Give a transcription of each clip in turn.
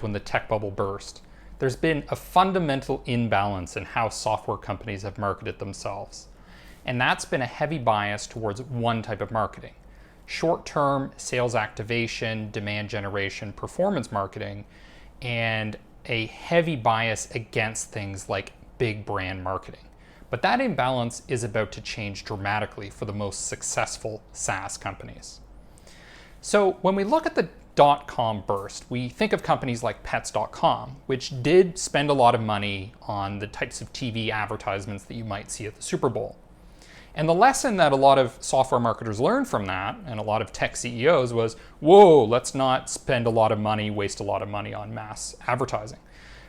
when the tech bubble burst, there's been a fundamental imbalance in how software companies have marketed themselves. And that's been a heavy bias towards one type of marketing: short-term sales activation, demand generation, performance marketing, and a heavy bias against things like big brand marketing. But that imbalance is about to change dramatically for the most successful SaaS companies. So when we look at the dot-com burst, we think of companies like pets.com, which did spend a lot of money on the types of TV advertisements that you might see at the Super Bowl. And the lesson that a lot of software marketers learned from that, and a lot of tech CEOs, was, whoa, let's not spend a lot of money, waste a lot of money on mass advertising.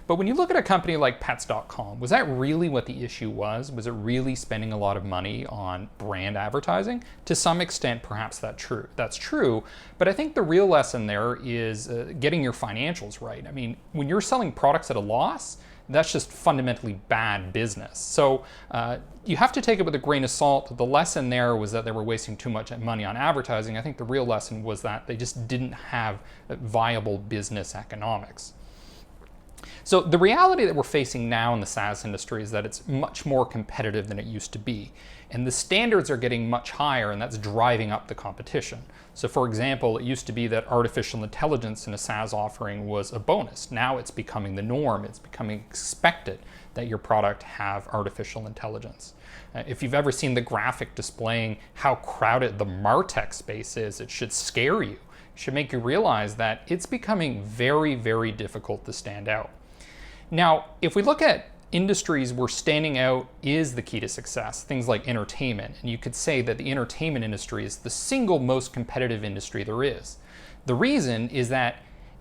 But when you look at a company like pets.com, was that really what the issue was? Was it really spending a lot of money on brand advertising? To some extent, perhaps that's true, but I think the real lesson there is getting your financials right. I mean, when you're selling products at a loss, that's just fundamentally bad business. So you have to take it with a grain of salt. The lesson there was that they were wasting too much money on advertising. I think the real lesson was that they just didn't have viable business economics. So the reality that we're facing now in the SaaS industry is that it's much more competitive than it used to be. And the standards are getting much higher, and that's driving up the competition. So for example, it used to be that artificial intelligence in a SaaS offering was a bonus. Now it's becoming the norm. It's becoming expected that your product have artificial intelligence. If you've ever seen the graphic displaying how crowded the MarTech space is, it should scare you. It should make you realize that it's becoming very, very difficult to stand out. Now, if we look at industries where standing out is the key to success, things like entertainment, and you could say that the entertainment industry is the single most competitive industry there is. The reason is that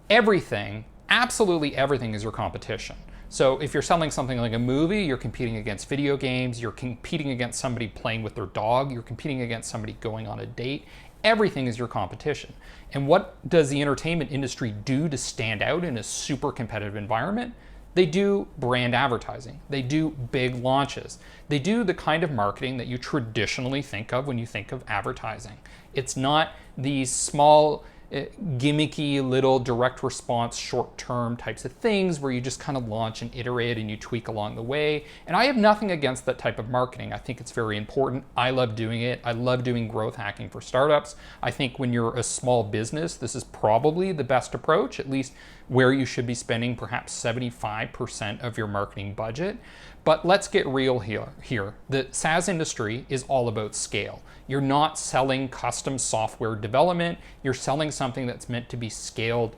everything, absolutely everything, is your competition. So if you're selling something like a movie, you're competing against video games, you're competing against somebody playing with their dog, you're competing against somebody going on a date. Everything is your competition. And what does the entertainment industry do to stand out in a super competitive environment? They do brand advertising. They do big launches. They do the kind of marketing that you traditionally think of when you think of advertising. It's not these small, gimmicky little direct response short-term types of things where you just kind of launch and iterate and you tweak along the way. And I have nothing against that type of marketing. I think it's very important. I love doing it. I love doing growth hacking for startups. I think when you're a small business, this is probably the best approach, at least where you should be spending perhaps 75% of your marketing budget. But let's get real here. The SaaS industry is all about scale. You're not selling custom software development. You're selling something that's meant to be scaled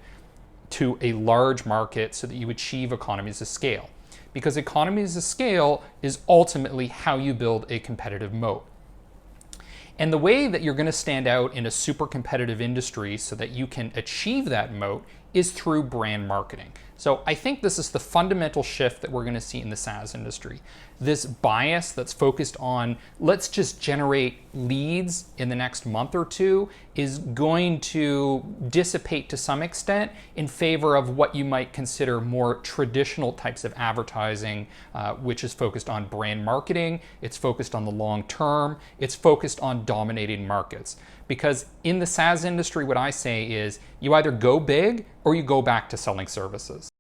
to a large market so that you achieve economies of scale. Because economies of scale is ultimately how you build a competitive moat. And the way that you're going to stand out in a super competitive industry so that you can achieve that moat is through brand marketing. So I think this is the fundamental shift that we're going to see in the SaaS industry. This bias that's focused on let's just generate leads in the next month or two is going to dissipate to some extent in favor of what you might consider more traditional types of advertising, which is focused on brand marketing. It's focused on the long term. It's focused on dominating markets. Because in the SaaS industry, what I say is you either go big or you go back to selling services.